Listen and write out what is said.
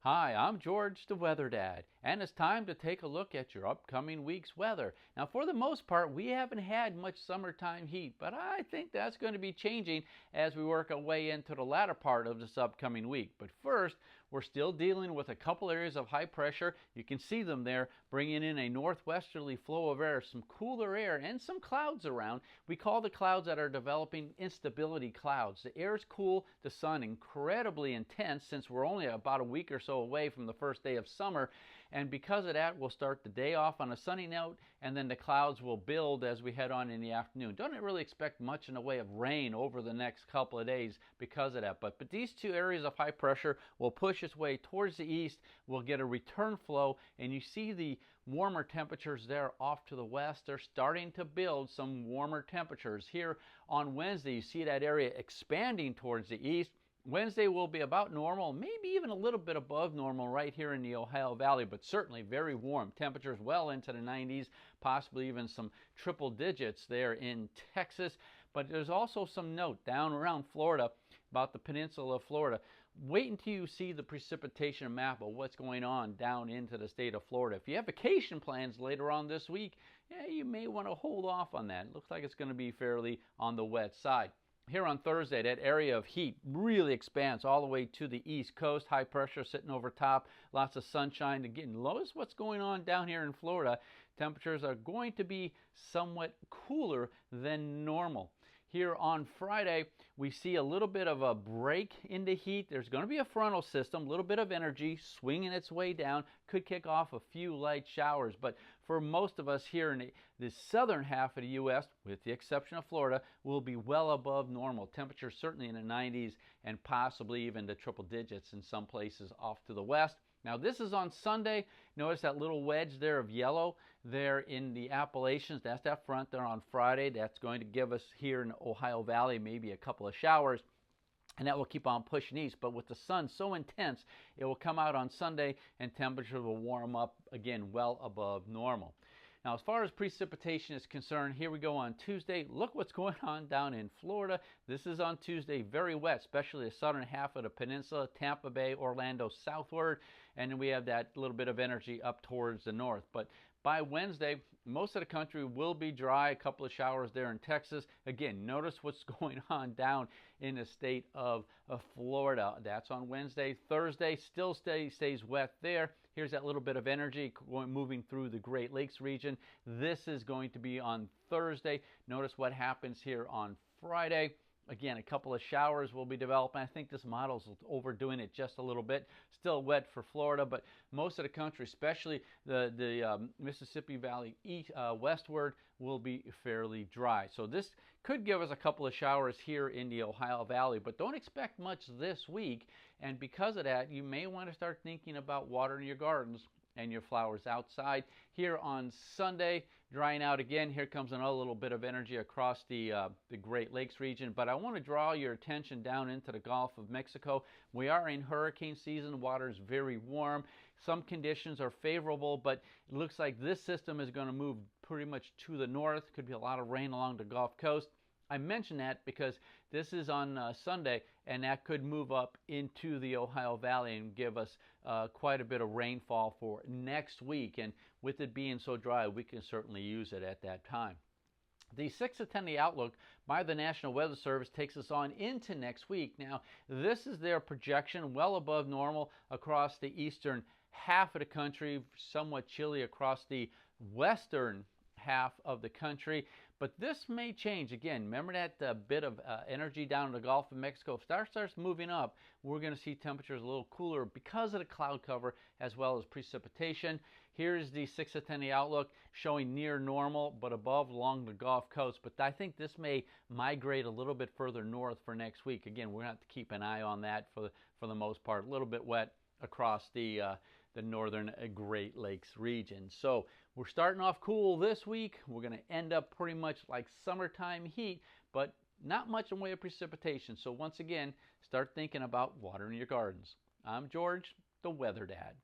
Hi, I'm George the Weather Dad, and it's time to take a look at your upcoming week's weather. Now, for the most part, we haven't had much summertime heat, but I think that's going to be changing as we work our way into the latter part of this upcoming week. But first, we're still dealing with a couple areas of high pressure. You can see them there, bringing in a northwesterly flow of air, some cooler air, and some clouds around. We call the clouds that are developing instability clouds. The air is cool, the sun incredibly intense since we're only about a week or so away from the first day of summer, and because of that, we'll start the day off on a sunny note, and then the clouds will build as we head on in the afternoon. Don't really expect much in the way of rain over the next couple of days because of that, but these two areas of high pressure will push its way towards the east. We'll get a return flow, and you see the warmer temperatures there off to the west. They're starting to build some warmer temperatures here on Wednesday. You see that area expanding towards the east. Wednesday will be about normal, maybe even a little bit above normal right here in the Ohio Valley, but certainly very warm. Temperatures well into the 90s, possibly even some triple digits there in Texas. But there's also some note down around Florida about the peninsula of Florida. Wait until you see the precipitation map of what's going on down into the state of Florida. If you have vacation plans later on this week, you may want to hold off on that. It looks like it's going to be fairly on the wet side. Here on Thursday, that area of heat really expands all the way to the east coast. High pressure sitting over top, lots of sunshine. Again, notice what's going on down here in Florida. Temperatures are going to be somewhat cooler than normal. Here on Friday, we see a little bit of a break in the heat. There's going to be a frontal system, a little bit of energy swinging its way down. Could kick off a few light showers, but for most of us here in the southern half of the U.S., with the exception of Florida, will be well above normal. Temperatures certainly in the 90s and possibly even the triple digits in some places off to the west. Now this is on Sunday. Notice that little wedge there of yellow there in the Appalachians. That's that front there on Friday. That's going to give us here in the Ohio Valley maybe a couple of showers. And that will keep on pushing east. But with the sun so intense, it will come out on Sunday and temperatures will warm up again well above normal. Now, as far as precipitation is concerned, here we go on Tuesday. Look what's going on down in Florida. This is on Tuesday, very wet, especially the southern half of the peninsula, Tampa Bay, Orlando southward. And then we have that little bit of energy up towards the north. But by Wednesday, most of the country will be dry. A couple of showers there in Texas. Again, notice what's going on down in the state of Florida. That's on Wednesday. Thursday still stays wet there. Here's that little bit of energy moving through the Great Lakes region. This is going to be on Thursday. Notice what happens here on Friday. Again, a couple of showers will be developing. I think this model's overdoing it just a little bit. Still wet for Florida, but most of the country, especially the Mississippi Valley westward, will be fairly dry. So this could give us a couple of showers here in the Ohio Valley, but don't expect much this week. And because of that, you may want to start thinking about watering your gardens and your flowers outside. Here on Sunday, drying out again. Here comes another little bit of energy across the Great Lakes region. But I want to draw your attention down into the Gulf of Mexico. We are in hurricane season. Water is very warm. Some conditions are favorable, but it looks like this system is going to move pretty much to the north. Could be a lot of rain along the Gulf Coast. I mention that because this is on Sunday, and that could move up into the Ohio Valley and give us quite a bit of rainfall for next week. And with it being so dry, we can certainly use it at that time. The 6 to 10 day outlook by the National Weather Service takes us on into next week. Now, this is their projection, well above normal across the eastern half of the country, somewhat chilly across the western half of the country, but this may change again. Remember that bit of energy down in the Gulf of Mexico. If it starts moving up, we're going to see temperatures a little cooler because of the cloud cover as well as precipitation. Here's the 6 to 10 day outlook showing near normal but above along the Gulf Coast, but I think this may migrate a little bit further north for next week. Again, we're going to have to keep an eye on that for the most part. A little bit wet across the northern Great Lakes region. So we're starting off cool this week. We're going to end up pretty much like summertime heat, but not much in way of precipitation. So once again, start thinking about watering your gardens. I'm George, the Weather Dad.